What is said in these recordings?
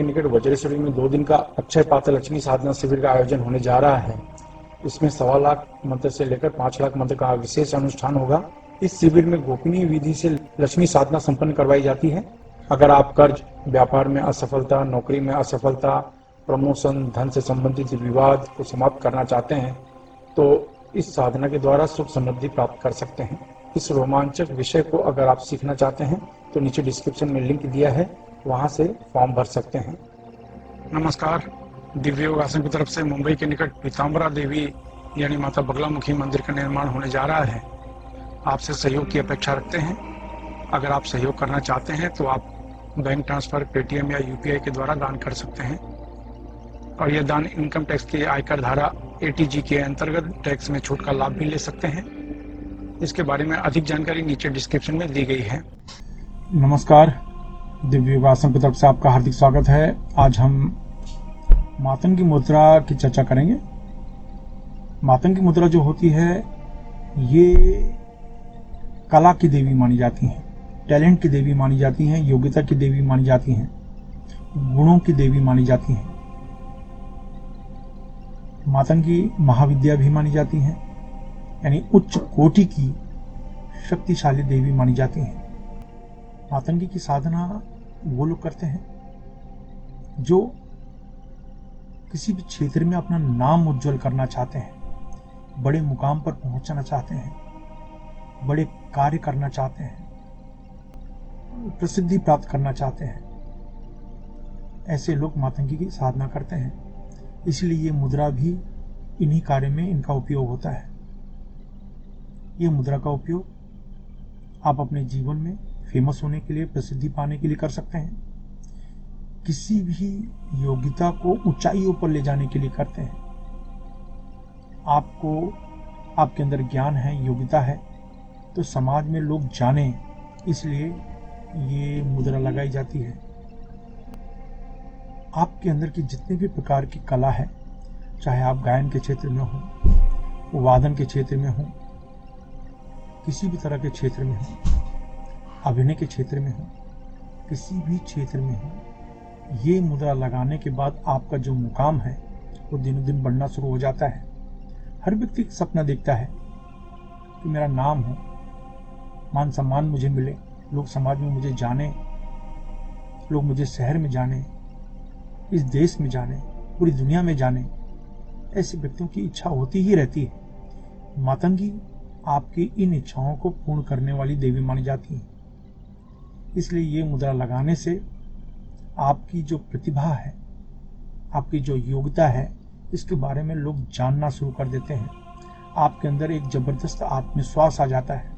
के निकट वज्रेश्वरी में 2 दिन का अक्षय पात्र लक्ष्मी साधना शिविर का आयोजन होने जा रहा है। इसमें 1.25 लाख मंत्र से लेकर 5 लाख मंत्र का विशेष अनुष्ठान होगा। इस शिविर में गोपनीय विधि से लक्ष्मी साधना संपन्न करवाई जाती है। अगर आप कर्ज, व्यापार में असफलता, नौकरी में असफलता, प्रमोशन, धन से संबंधित विवाद को समाप्त करना चाहते हैं तो इस साधना के द्वारा सुख समृद्धि प्राप्त कर सकते हैं। इस रोमांचक विषय को अगर आप सीखना चाहते हैं तो नीचे डिस्क्रिप्शन में लिंक दिया है, वहां से फॉर्म भर सकते हैं। नमस्कार। दिव्य योगासन की तरफ से मुंबई के निकट पीताम्बरा देवी यानी माता बगलामुखी मंदिर का निर्माण होने जा रहा है। आपसे सहयोग की अपेक्षा रखते हैं। अगर आप सहयोग करना चाहते हैं तो आप बैंक ट्रांसफर, पेटीएम या यूपीआई के द्वारा दान कर सकते हैं और यह दान इनकम टैक्स के आयकर धारा ATG के अंतर्गत टैक्स में छूट का लाभ भी ले सकते हैं। इसके बारे में अधिक जानकारी नीचे डिस्क्रिप्शन में दी गई है। नमस्कार, दिव्य योगासन की तरफ से आपका हार्दिक स्वागत है। आज हम मातंगी मुद्रा की चर्चा करेंगे। मातंगी मुद्रा जो होती है ये कला की देवी मानी जाती हैं, टैलेंट की देवी मानी जाती हैं, योग्यता की देवी मानी जाती हैं, गुणों की देवी मानी जाती हैं। मातंगी महाविद्या भी मानी जाती हैं, यानी उच्च कोटि की शक्तिशाली देवी मानी जाती हैं। मातंगी की साधना वो लोग करते हैं जो किसी भी क्षेत्र में अपना नाम उज्जवल करना चाहते हैं, बड़े मुकाम पर पहुंचना चाहते हैं, बड़े कार्य करना चाहते हैं, प्रसिद्धि प्राप्त करना चाहते हैं। ऐसे लोग मातंगी की साधना करते हैं। इसलिए ये मुद्रा भी इन्हीं कार्य में इनका उपयोग होता है। ये मुद्रा का उपयोग आप अपने जीवन में फेमस होने के लिए, प्रसिद्धि पाने के लिए कर सकते हैं। किसी भी योग्यता को ऊंचाइयों पर ले जाने के लिए करते हैं। आपको, आपके अंदर ज्ञान है, योग्यता है, तो समाज में लोग जाने, इसलिए ये मुद्रा लगाई जाती है। आपके अंदर की जितने भी प्रकार की कला है, चाहे आप गायन के क्षेत्र में हो, वादन के क्षेत्र में हो, किसी भी तरह के क्षेत्र में हो, अभिनय के क्षेत्र में हो, किसी भी क्षेत्र में हो, ये मुद्रा लगाने के बाद आपका जो मुकाम है वो दिनों दिन बढ़ना शुरू हो जाता है। हर व्यक्ति सपना देखता है कि मेरा नाम हो, मान सम्मान मुझे मिले, लोग समाज में मुझे जाने, लोग मुझे शहर में जाने, इस देश में जाने, पूरी दुनिया में जाने। ऐसे व्यक्तियों की इच्छा होती ही रहती है। मातंगी आपकी इन इच्छाओं को पूर्ण करने वाली देवी मानी जाती है। इसलिए ये मुद्रा लगाने से आपकी जो प्रतिभा है, आपकी जो योग्यता है, इसके बारे में लोग जानना शुरू कर देते हैं। आपके अंदर एक जबरदस्त आत्मविश्वास आ जाता है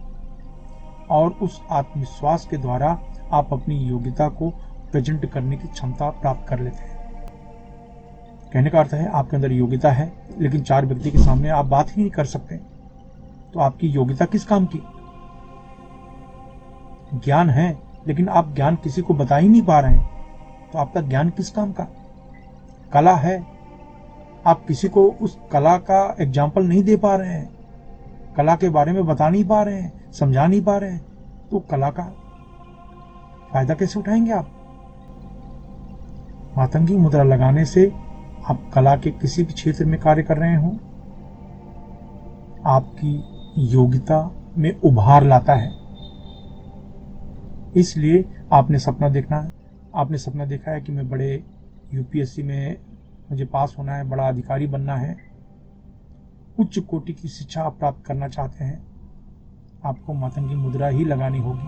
और उस आत्मविश्वास के द्वारा आप अपनी योग्यता को प्रेजेंट करने की क्षमता प्राप्त कर लेते हैं। कहने का अर्थ है आपके अंदर योग्यता है, लेकिन 4 व्यक्ति के सामने आप बात ही नहीं कर सकते, तो आपकी योग्यता किस काम की? ज्ञान है, लेकिन आप ज्ञान किसी को बता ही नहीं पा रहे हैं, तो आपका ज्ञान किस काम का? कला है, आप किसी को उस कला का एग्जाम्पल नहीं दे पा रहे हैं, कला के बारे में बता नहीं पा रहे हैं, समझा नहीं पा रहे हैं, तो कला का फायदा कैसे उठाएंगे आप? मातंगी मुद्रा लगाने से आप कला के किसी भी क्षेत्र में कार्य कर रहे हो, आपकी योग्यता में उभार लाता है। इसलिए आपने सपना देखना है, आपने सपना देखा है कि मैं बड़े यूपीएससी में मुझे पास होना है, बड़ा अधिकारी बनना है, उच्च कोटि की शिक्षा आप प्राप्त करना चाहते हैं, आपको मातंगी मुद्रा ही लगानी होगी।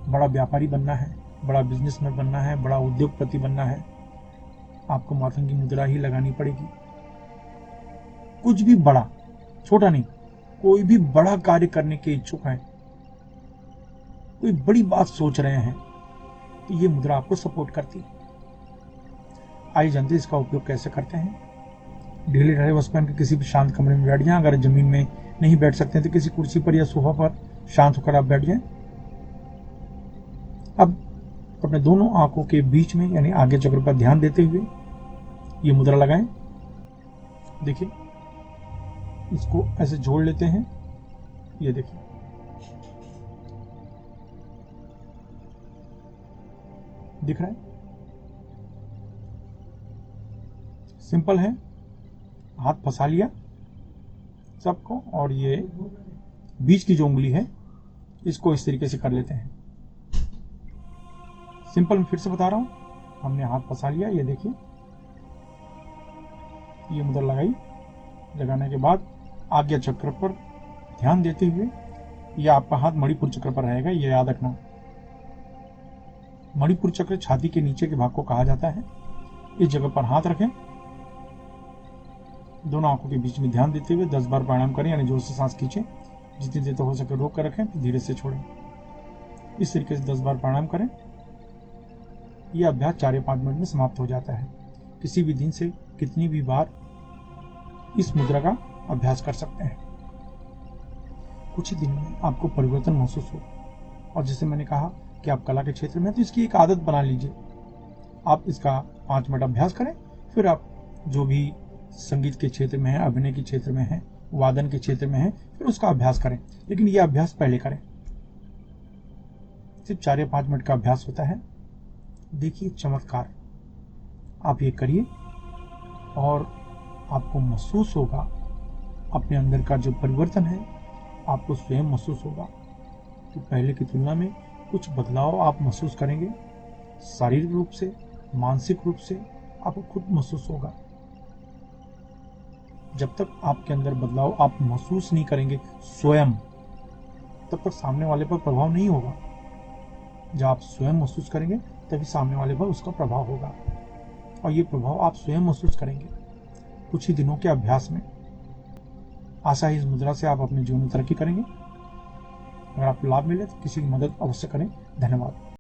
बड़ा व्यापारी बनना है, बड़ा बिजनेसमैन बनना है, बड़ा उद्योगपति बनना है, आपको मातंगी मुद्रा ही लगानी पड़ेगी। कुछ भी बड़ा, छोटा नहीं, कोई भी बड़ा कार्य करने के इच्छुक हैं, कोई बड़ी बात सोच रहे हैं, तो ये मुद्रा आपको सपोर्ट करती है। आइए जानते हैं इसका उपयोग कैसे करते हैं। ढीले ढाले वस्त्र पहन के किसी भी शांत कमरे में बैठ जाएं। अगर जमीन में नहीं बैठ सकते हैं तो किसी कुर्सी पर या सोफा पर शांत होकर आप बैठ जाएं। अब अपने दोनों आंखों के बीच में यानी आगे चक्र पर ध्यान देते हुए ये मुद्रा लगाएं। देखिए, इसको ऐसे जोड़ लेते हैं। ये देखिए, दिख रहा है? सिंपल है, हाथ फंसा लिया सबको, और ये बीच की जो उंगली है इसको इस तरीके से कर लेते हैं। सिंपल, मैं फिर से बता रहा हूं, हमने हाथ फंसा लिया, ये देखिए, ये मुद्रा लगाई। लगाने के बाद आज्ञा चक्र पर ध्यान देते हुए, ये आपका हाथ मणिपुर चक्र पर रहेगा, ये याद रखना। मणिपुर चक्र छाती के नीचे के भाग को कहा जाता है। इस जगह पर हाथ रखें, दोनों आंखों के बीच में ध्यान देते हुए 10 बार प्राणायाम करें, यानी जोर से सांस खींचें, जितनी देर तक हो सके रोक कर रखें, फिर धीरे से छोड़ें। इस तरीके से 10 बार प्राणायाम करें। यह अभ्यास 4 या 5 मिनट में समाप्त हो जाता है। किसी भी दिन से कितनी भी बार इस मुद्रा का अभ्यास कर सकते हैं। कुछ ही दिन में आपको परिवर्तन महसूस हो, और जैसे मैंने कहा कि आप कला के क्षेत्र में, तो इसकी एक आदत बना लीजिए। आप इसका 5 मिनट अभ्यास करें, फिर आप जो भी संगीत के क्षेत्र में है, अभिनय के क्षेत्र में है, वादन के क्षेत्र में है, फिर उसका अभ्यास करें। लेकिन यह अभ्यास पहले करें। सिर्फ 4 या 5 मिनट का अभ्यास होता है। देखिए चमत्कार, आप ये करिए और आपको महसूस होगा, अपने अंदर का जो परिवर्तन है आपको स्वयं महसूस होगा कि पहले की तुलना में कुछ बदलाव आप महसूस करेंगे। शारीरिक रूप से, मानसिक रूप से आपको खुद महसूस होगा। जब तक आपके अंदर बदलाव आप महसूस नहीं करेंगे स्वयं, तब तक सामने वाले पर प्रभाव नहीं होगा। जब आप स्वयं महसूस करेंगे तभी सामने वाले पर उसका प्रभाव होगा, और ये प्रभाव आप स्वयं महसूस करेंगे कुछ ही दिनों के अभ्यास में। आशा है इस मुद्रा से आप अपने जीवन में तरक्की करेंगे। अगर आपको लाभ मिले तो किसी की मदद अवश्य करें। धन्यवाद।